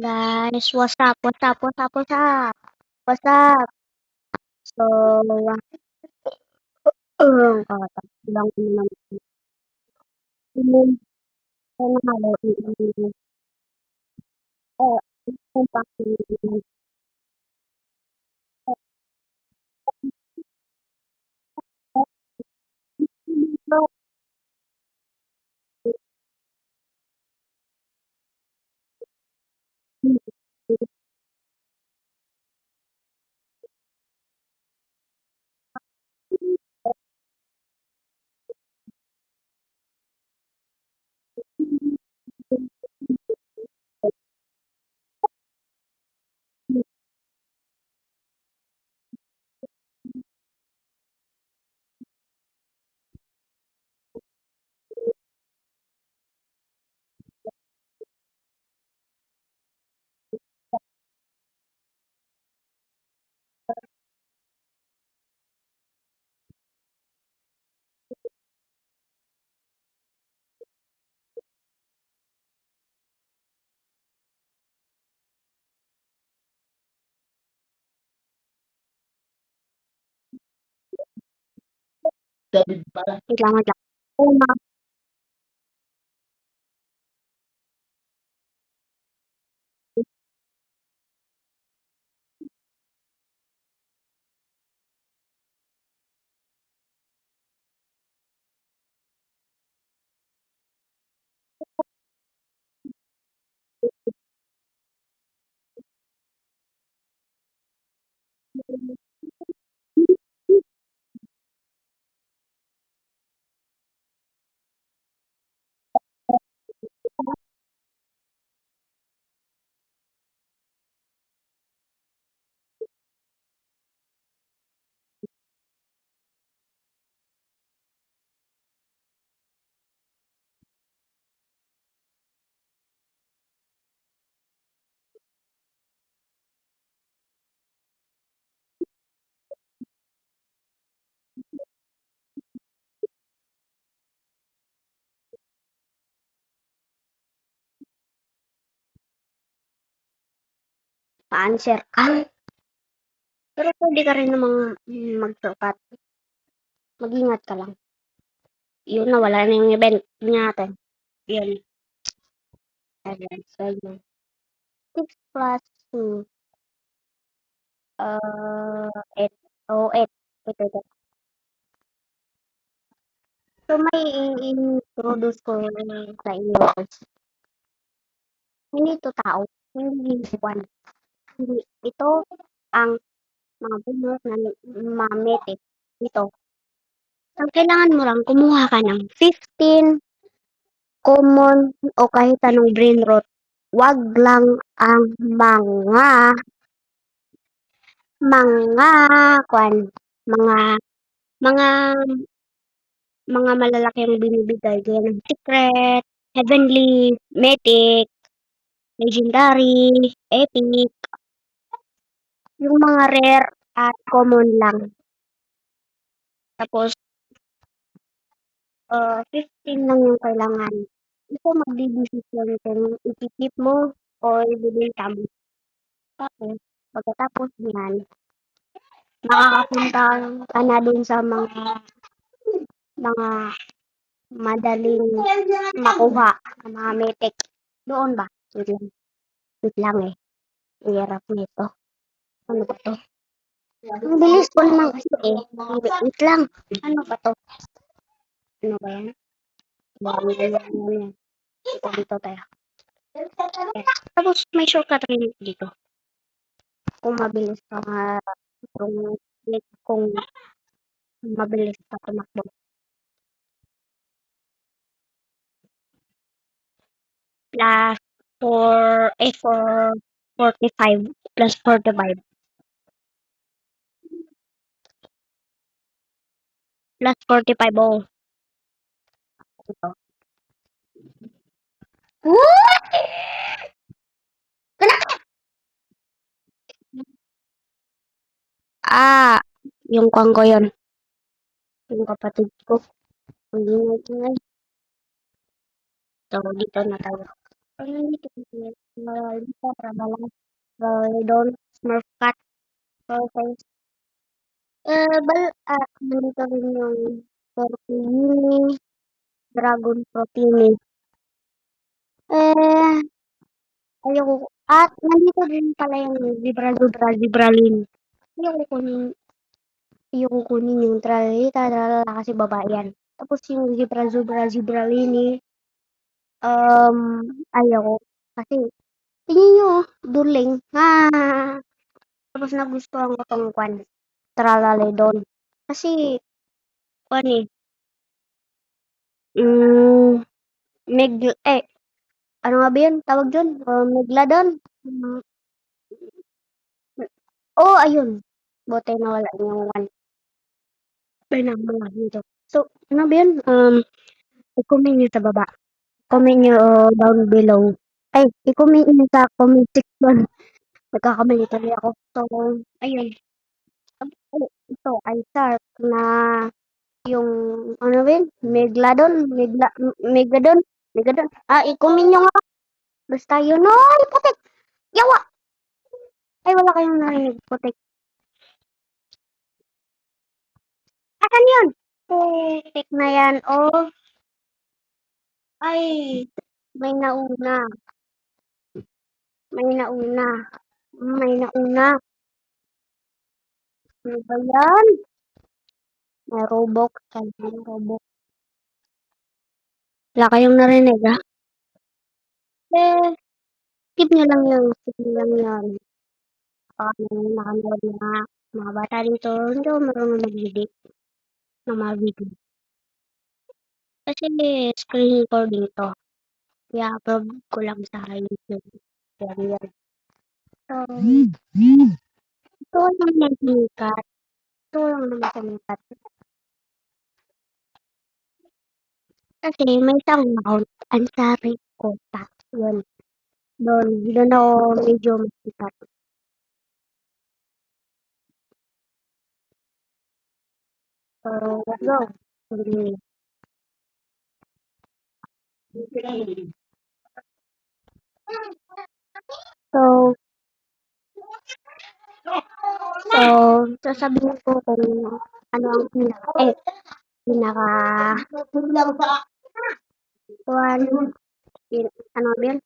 Guys, what's up? What's up? What's up? What's up? What's up? So, lang naman yung halo yung wait lang, wait lang. Oh, pa-answer ka. Pero pwede ka rin namang magsukat. Mag-ingat ka lang. Yun na, wala na yung event natin. Yun. 7, 7. 6 plus 2, 8. Oh, 8. Ito, ito. So, may i-introduce ko sa inyo. Hindi ito tao. Hindi buwan. Hindi. Ito ang mga bunot na mametik. Ito. Ang kailangan mo lang, kumuha ka ng 15 common o kahit anong brain rot. Wag lang ang mga, kwan, mga, mga, mga malalaki ang binibigay. Gaya ng secret, heavenly, mythic, legendary, epic, yung mga rare at common lang. Tapos, 15 lang yung kailangan. Ikaw magdedesisyon kung iti-keep mo o ibebenta mo. Tapos, pagkatapos niyan, makakapunta ka na dun sa mga madaling makuha, ang mga metek. Doon ba? Wait lang. Wait lang eh. Ang hirap nito. Ano ba to? Ang bilis ko naman kasi eh. Wait lang. Ano ba to? Ano ba yan? Yan. Dito tayo. Yan. Tapos may shortcut rin dito. Kung mabilis ka kung mabilis ka tumakbo. Plus 45 plus 45 plus 45 oh. Ito. Ah, yung kwan ko yun. Yung kapatid ko. Ang ingay-ingay. So, dito na tayo. Ano dito? Lolita, Trabalas, Lolidon, Smurf Cat, Trollface. Nandito rin yung Tortellini, Dragon Protini. Eh, ayoko. At nandito din pala yung Zebra Zebra Zebralin. Ayoko kunin, ayoko kunin yung Tralita, tralala kasi babae yan. Tapos yung Zebra Zebra Zebralini, um, ayoko. Kasi, tingin nyo, duling. Tapos nagustuhan ko tong kwan, Tralalidon. Kasi, kwan eh, mm, Meg, ano nga ba yun? Tawag dun? Megalodon? Mm, Oo, ayun. Buti nawala yung one. Pinamula dito. So, ano ba yun? I-comment nyo sa baba. Comment nyo down below. Ay, i-comment nyo sa comment section. Nagkakamali tuloy ako. So, ayun. Ito ay shark na yung, ano ba yun? Megalodon? Megalodon? I-comment nyo nga. Basta yun. Ay, putik! Yawa! Ay, wala kayong narinig. Putik. Asan yun? Putik na yan. Oh, ay, may nauna. May nauna. May nauna. Ano ba yan? May Roblox. Sabi ng Roblox. Wala kayong narinig, ha? Eh, skip nyo lang yun. Baka may nakanood na mga bata dito, hindi ako marunong mag-edit ng mga video. Kasi screen recording to. Kaya upload ko lang sa YouTube. Yan, yan. So, ito lang naman sumikat. Ito lang naman sumikat. Kasi may isang account, Ansari Kota. Yun. Doon ako medyo masikat. So, let's go. Continue. So, so, sasabihin ko kung ano ang pinaka, one, ano ba yun?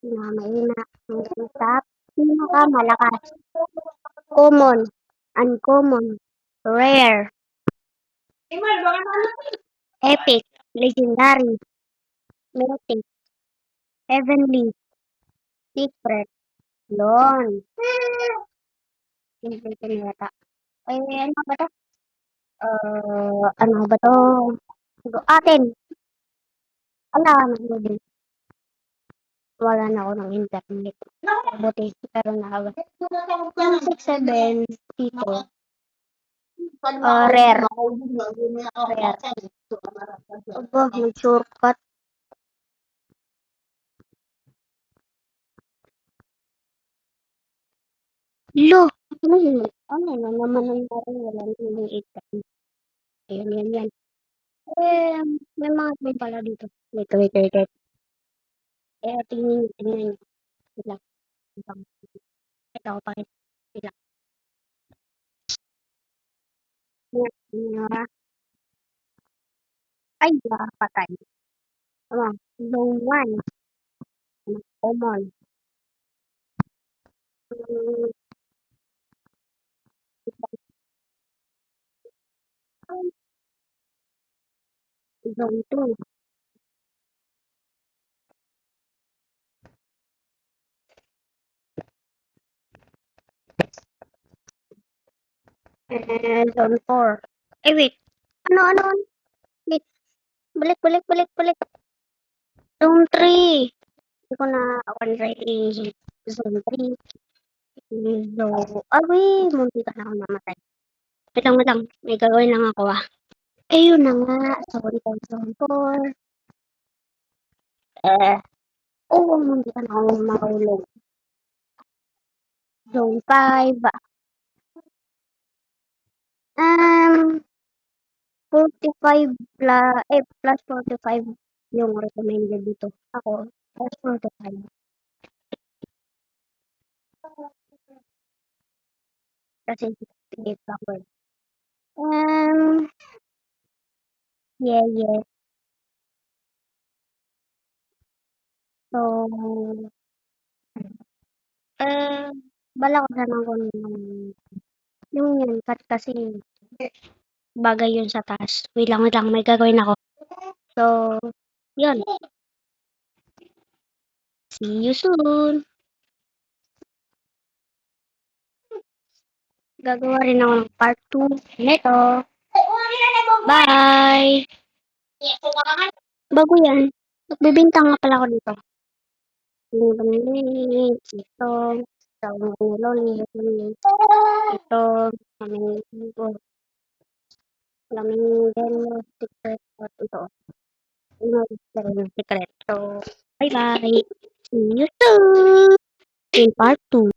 Pinakamahina, ang top, pinakamalakas, common, uncommon, rare, epic, legendary, mythic, heavenly, secret, lone. Simple ko na yata. Ano ba to? Ano ba to? Atin. Wala ka ng wala na ako ng internet. Buti, pero nakawala. 167 dito. Rare. Rare. Aba, may shortcut. Lo! Ano yun? Ano na naman ang narin? Wala na yung 8. Ayan, yan, yan. May mga may pala dito. Wait, wait, wait, wait. Tingnan nyo. Wait lang. Ito ako pa rin. Wait lang. Ay, patay. Zone 1. Common. Zone 2. Zone 4. Wait. Ano? Wait. Balik. Zone 3. Hindi ko na one zone 3. Munti ka na ako mamatay. Wait lang. May gagawin lang ako. Ayun na nga. Zone 4. Munti ka na ako mahulog. Zone 5. 45 plus 45 yung recommended dito. Ako, plus 45. Kasi sige backward. Um, yeah, yeah. So, eh, balak ko sanang kunin yung yun kasi bagay yun sa taas. Wait lang, may gagawin ako. So, yun. See you soon. Gagawa rin ako ng part 2 nito. Bye! Bago yan. Nagbibinta nga pala ako dito. Bili ito, tawag ng loli, ito, flamingo, secret, at ito. Ano, secret. So, bye-bye. See you soon in part 2.